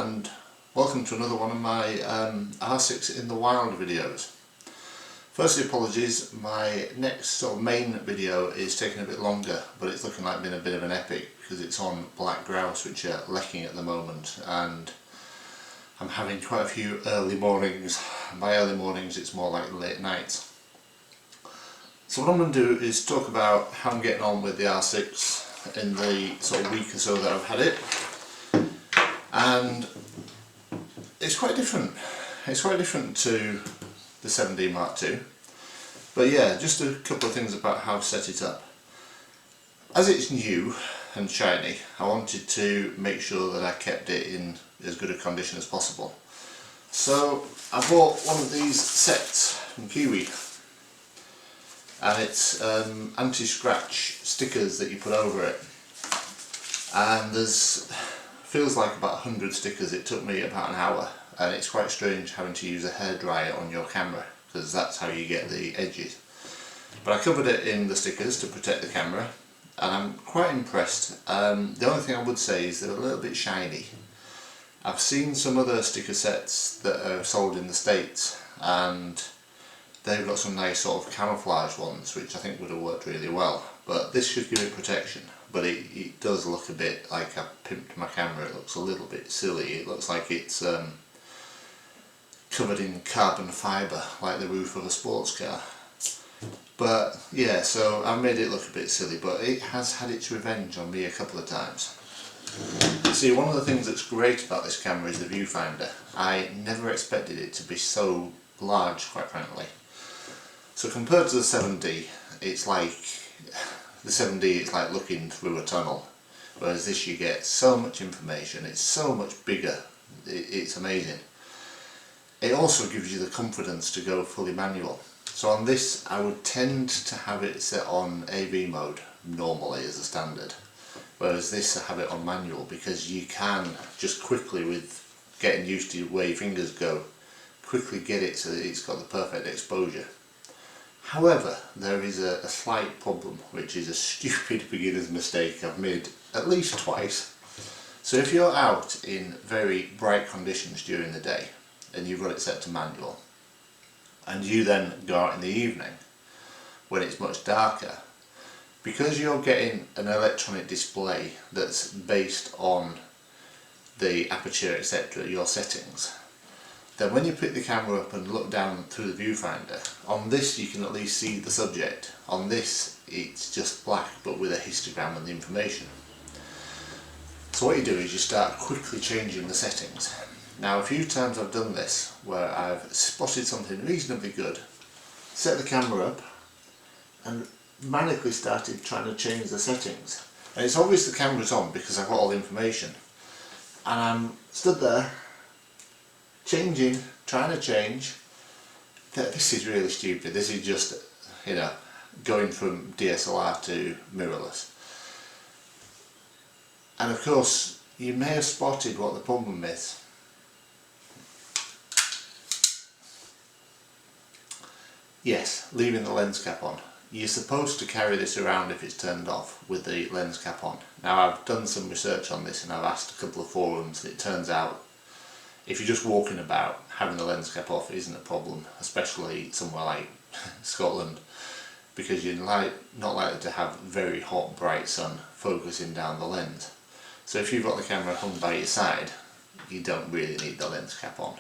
and welcome to another one of my R6 in the wild videos. Firstly, apologies, my next sort of main video is taking a bit longer, but it's looking like being a bit of an epic because it's on black grouse which are lecking at the moment, and I'm having quite a few early mornings. By early mornings it's more like late nights. So what I'm going to do is talk about how I'm getting on with the R6 in the sort of week or so that I've had it. And it's quite different. It's quite different to the 7D Mark II. But yeah, just a couple of things about how I've set it up. As it's new and shiny, I wanted to make sure that I kept it in as good a condition as possible. So I bought one of these sets from Kiwi, and it's anti-scratch stickers that you put over it. And there's feels like about 100 stickers. It took me about an hour, and it's quite strange having to use a hairdryer on your camera because that's how you get the edges. But I covered it in the stickers to protect the camera, and I'm quite impressed. The only thing I would say is they're a little bit shiny. I've seen some other sticker sets that are sold in the States, and they've got some nice sort of camouflage ones which I think would have worked really well, but this should give it protection. But it does look a bit like I've pimped my camera. It looks a little bit silly. It looks like it's covered in carbon fibre like the roof of a sports car. But yeah, so I made it look a bit silly, but it has had its revenge on me a couple of times. See, one of the things that's great about this camera is the viewfinder. I never expected it to be so large, quite frankly. So compared to the 7D, it's like the 7D is like looking through a tunnel, whereas this you get so much information. It's so much bigger. It's amazing. It also gives you the confidence to go fully manual. So on this I would tend to have it set on AV mode normally as a standard, whereas this I have it on manual because you can just quickly, with getting used to where your fingers go, quickly get it so that it's got the perfect exposure. However, there is a slight problem, which is a stupid beginner's mistake I've made at least twice. So if you're out in very bright conditions during the day and you've got it set to manual, and you then go out in the evening when it's much darker, because you're getting an electronic display that's based on the aperture, etc., your settings, then when you pick the camera up and look down through the viewfinder, on this you can at least see the subject. On this it's just black but with a histogram and the information. So what you do is you start quickly changing the settings. Now, a few times I've done this where I've spotted something reasonably good, set the camera up and manically started trying to change the settings. And it's obvious the camera's on because I've got all the information, and I'm stood there changing, trying to change. This is really stupid. This is just, going from DSLR to mirrorless. And of course, you may have spotted what the problem is. Yes, leaving the lens cap on. You're supposed to carry this around if it's turned off with the lens cap on. Now, I've done some research on this and I've asked a couple of forums, and it turns out if you're just walking about, having the lens cap off isn't a problem, especially somewhere like Scotland, because you're not likely to have very hot, bright sun focusing down the lens. So if you've got the camera hung by your side, you don't really need the lens cap on.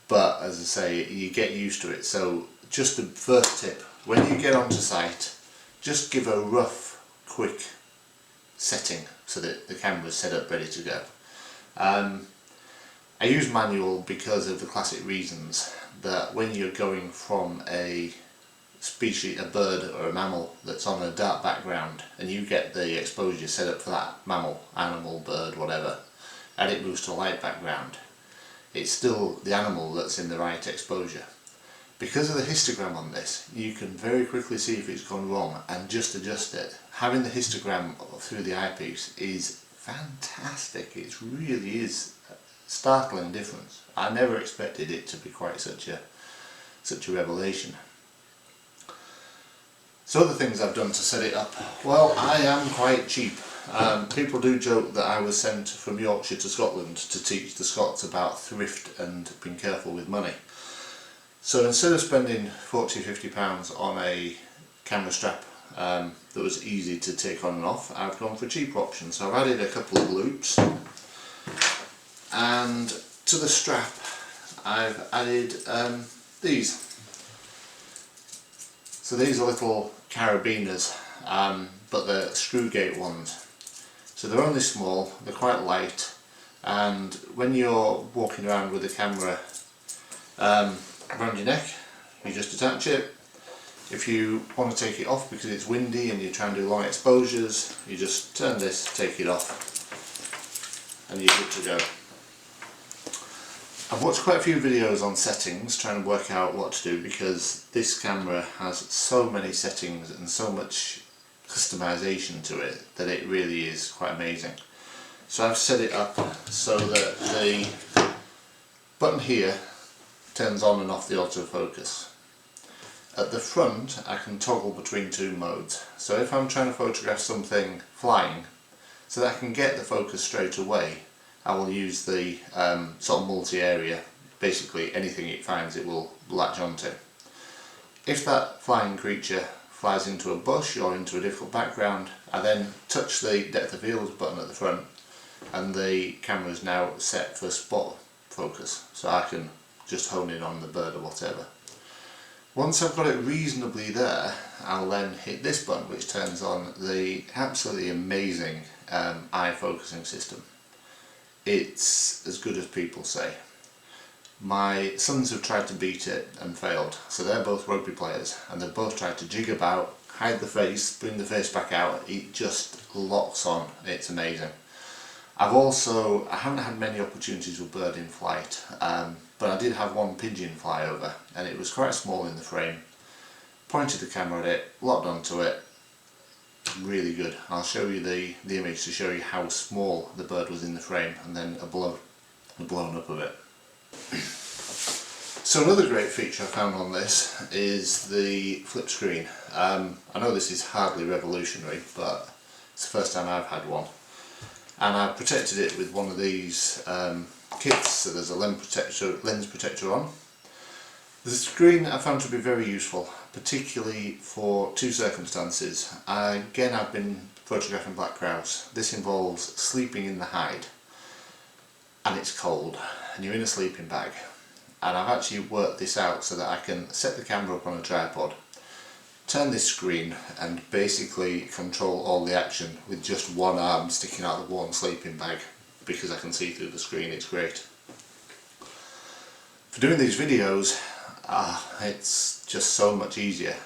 But as I say, you get used to it. So just the first tip, when you get onto site, just give a rough, quick setting so that the camera's set up ready to go. I use manual because of the classic reasons that when you're going from a species, a bird or a mammal that's on a dark background, and you get the exposure set up for that mammal, animal, bird, whatever, and it moves to a light background, it's still the animal that's in the right exposure. Because of the histogram on this, you can very quickly see if it's gone wrong and just adjust it. Having the histogram through the eyepiece is fantastic. It really is a startling difference. I never expected it to be quite such a revelation. So other things I've done to set it up. Well, I am quite cheap. People do joke that I was sent from Yorkshire to Scotland to teach the Scots about thrift and being careful with money. So instead of spending £40–50 on a camera strap that was easy to take on and off, I've gone for a cheaper option. So I've added a couple of loops, and to the strap I've added these. So these are little carabiners, but they're screw gate ones. So they're only small, they're quite light, and when you're walking around with the camera around your neck, you just attach it. If you want to take it off because it's windy and you're trying to do long exposures, you just turn this, take it off, and you're good to go. I've watched quite a few videos on settings trying to work out what to do, because this camera has so many settings and so much customization to it that it really is quite amazing. So I've set it up so that the button here turns on and off the autofocus. At the front I can toggle between two modes. So if I'm trying to photograph something flying, so that I can get the focus straight away, I will use the sort of multi-area. Basically anything it finds it will latch onto. If that flying creature flies into a bush or into a difficult background, I then touch the depth of field button at the front, and the camera is now set for spot focus, so I can just hone in on the bird or whatever. Once I've got it reasonably there, I'll then hit this button, which turns on the absolutely amazing eye focusing system. It's as good as people say. My sons have tried to beat it and failed. So they're both rugby players, and they've both tried to jig about, hide the face, bring the face back out. It just locks on. It's amazing. I haven't had many opportunities with bird in flight, but I did have one pigeon fly over, and it was quite small in the frame. Pointed the camera at it, locked onto it. Really good. I'll show you the image to show you how small the bird was in the frame, and then a blown up of it. So another great feature I found on this is the flip screen. I know this is hardly revolutionary, but it's the first time I've had one. And I've protected it with one of these kits, so there's a lens protector on. The screen I found to be very useful, particularly for two circumstances. Again, I've been photographing black grouse. This involves sleeping in the hide, and it's cold, and you're in a sleeping bag. And I've actually worked this out so that I can set the camera up on a tripod, turn this screen, and basically control all the action with just one arm sticking out of the warm sleeping bag, because I can see through the screen. It's great. For doing these videos, it's just so much easier.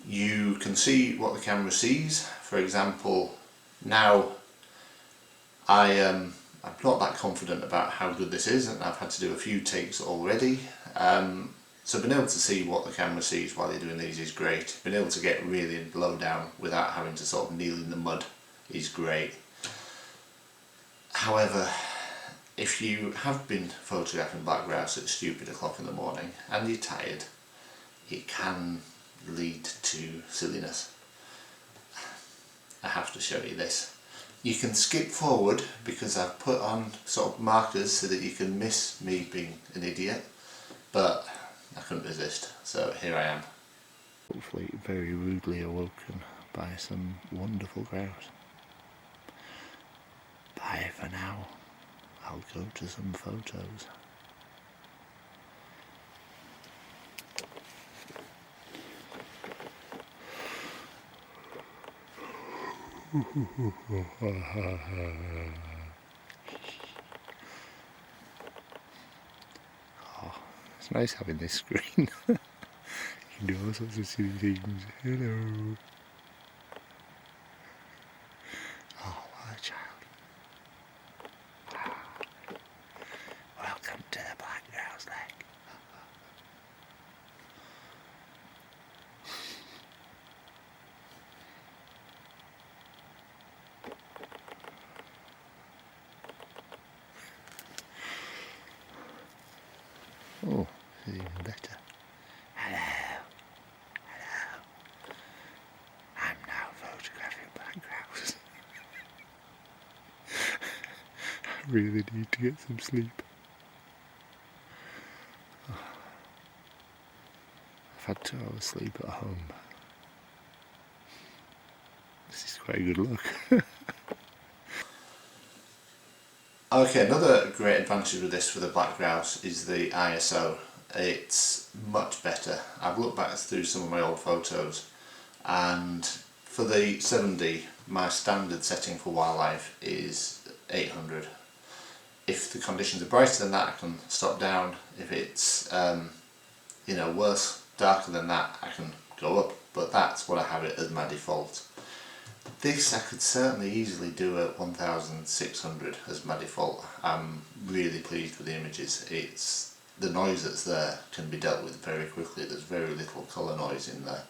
You can see what the camera sees. For example, now I'm not that confident about how good this is, and I've had to do a few takes already. So being able to see what the camera sees while you're doing these is great. Being able to get really low down without having to sort of kneel in the mud is great. However, if you have been photographing black grouse at stupid o'clock in the morning and you're tired, it can lead to silliness. I have to show you this. You can skip forward because I've put on sort of markers so that you can miss me being an idiot, but I couldn't resist, so here I am. Hopefully very rudely awoken by some wonderful grouse. Bye for now. I'll go to some photos. Oh, it's nice having this screen. You can do all sorts of silly things. Hello. Oh, what a child. Welcome to the Black Grouse Lake. Oh, this is even better. Hello. Hello. really need to get some sleep. I've had 2 hours sleep at home. This is quite a good look. Okay, another great advantage with this for the Black Grouse is the ISO. It's much better. I've looked back through some of my old photos, and for the 7D my standard setting for wildlife is 800. If the conditions are brighter than that I can stop down. If it's worse, darker than that, I can go up, but that's what I have it as my default. This I could certainly easily do at 1600 as my default. I'm really pleased with the images. It's the noise that's there can be dealt with very quickly. There's very little colour noise in there,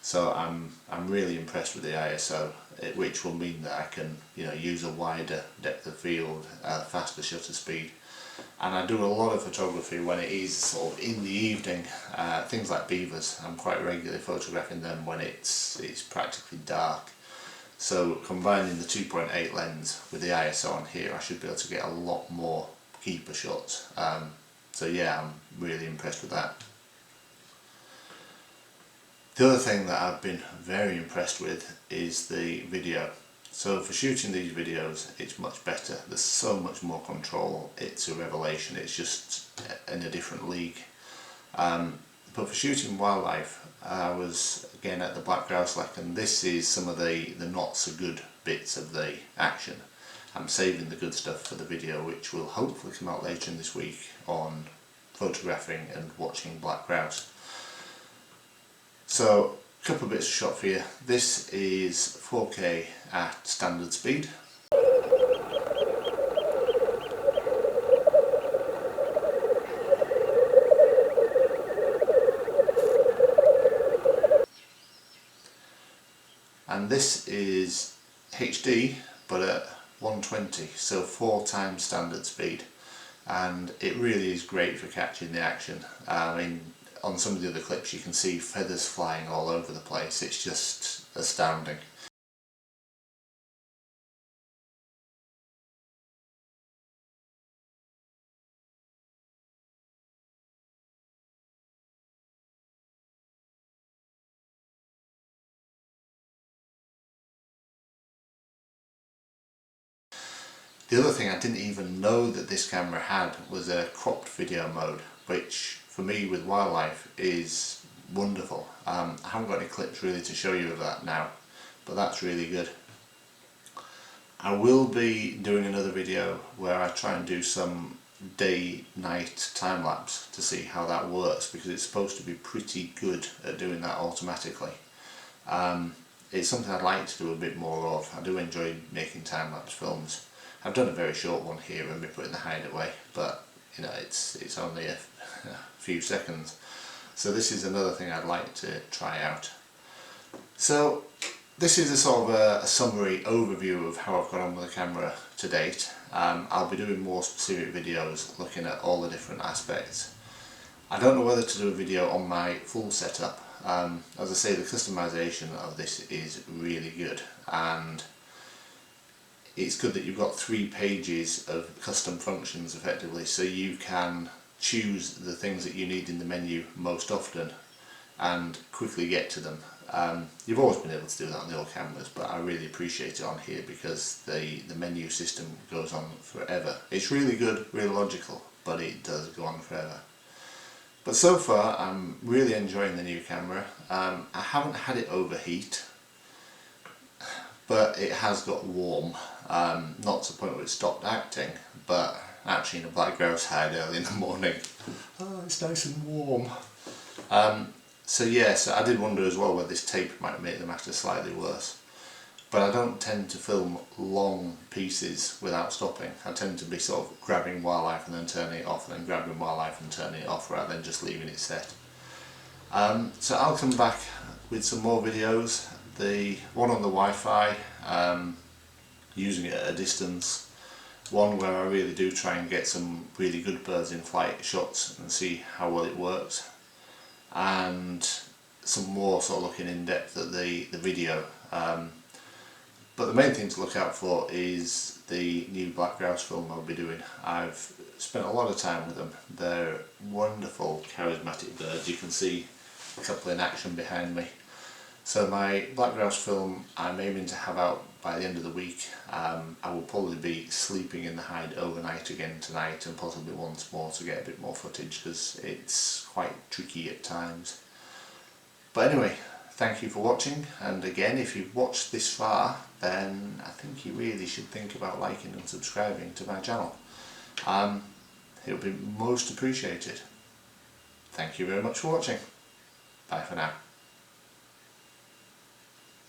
so I'm really impressed with the ISO, which will mean that I can use a wider depth of field, faster shutter speed. And I do a lot of photography when it is sort of in the evening, things like beavers. I'm quite regularly photographing them when it's practically dark. So combining the 2.8 lens with the ISO on here, I should be able to get a lot more keeper shots. So yeah, I'm really impressed with that. The other thing that I've been very impressed with is the video. So for shooting these videos, it's much better. There's so much more control. It's a revelation. It's just in a different league. But for shooting wildlife, I was again at the Black Grouse Lake, and this is some of the not so good bits of the action. I'm saving the good stuff for the video, which will hopefully come out later in this week on photographing and watching black grouse. So a couple of bits of shot for you. This is 4K at standard speed. And this is HD but at 120, so 4 times standard speed, and it really is great for catching the action. I mean, on some of the other clips you can see feathers flying all over the place. It's just astounding. The other thing I didn't even know that this camera had was a cropped video mode, which for me with wildlife is wonderful. I haven't got any clips really to show you of that now, but that's really good. I will be doing another video where I try and do some day-night time-lapse to see how that works, because it's supposed to be pretty good at doing that automatically. It's something I'd like to do a bit more of. I do enjoy making time-lapse films. I've done a very short one here and we put in the hideaway, but it's only a few seconds. So this is another thing I'd like to try out. So this is a sort of a summary overview of how I've got on with the camera to date. I'll be doing more specific videos looking at all the different aspects. I don't know whether to do a video on my full setup. As I say, the customization of this is really good, and it's good that you've got 3 pages of custom functions effectively, so you can choose the things that you need in the menu most often and quickly get to them. You've always been able to do that on the old cameras, but I really appreciate it on here because the menu system goes on forever. It's really good, really logical, but it does go on forever. But so far I'm really enjoying the new camera. I haven't had it overheat, but it has got warm. Not to the point where it stopped acting, but actually in a black grouse hide early in the morning. Oh, it's nice and warm. So yes, I did wonder as well whether this tape might make the matter slightly worse. But I don't tend to film long pieces without stopping. I tend to be sort of grabbing wildlife and then turning it off, and then grabbing wildlife and turning it off, rather than just leaving it set. So I'll come back with some more videos. The one on the Wi-Fi, using it at a distance, one where I really do try and get some really good birds in flight shots and see how well it works, and some more sort of looking in depth at the video. But the main thing to look out for is the new black grouse film I'll be doing. I've spent a lot of time with them. They're wonderful, charismatic birds. You can see a couple in action behind me. So my black grouse film I'm aiming to have out by the end of the week. I will probably be sleeping in the hide overnight again tonight, and possibly once more to get a bit more footage, because it's quite tricky at times. But anyway, thank you for watching, and again, if you've watched this far, then I think you really should think about liking and subscribing to my channel. It would be most appreciated. Thank you very much for watching. Bye for now.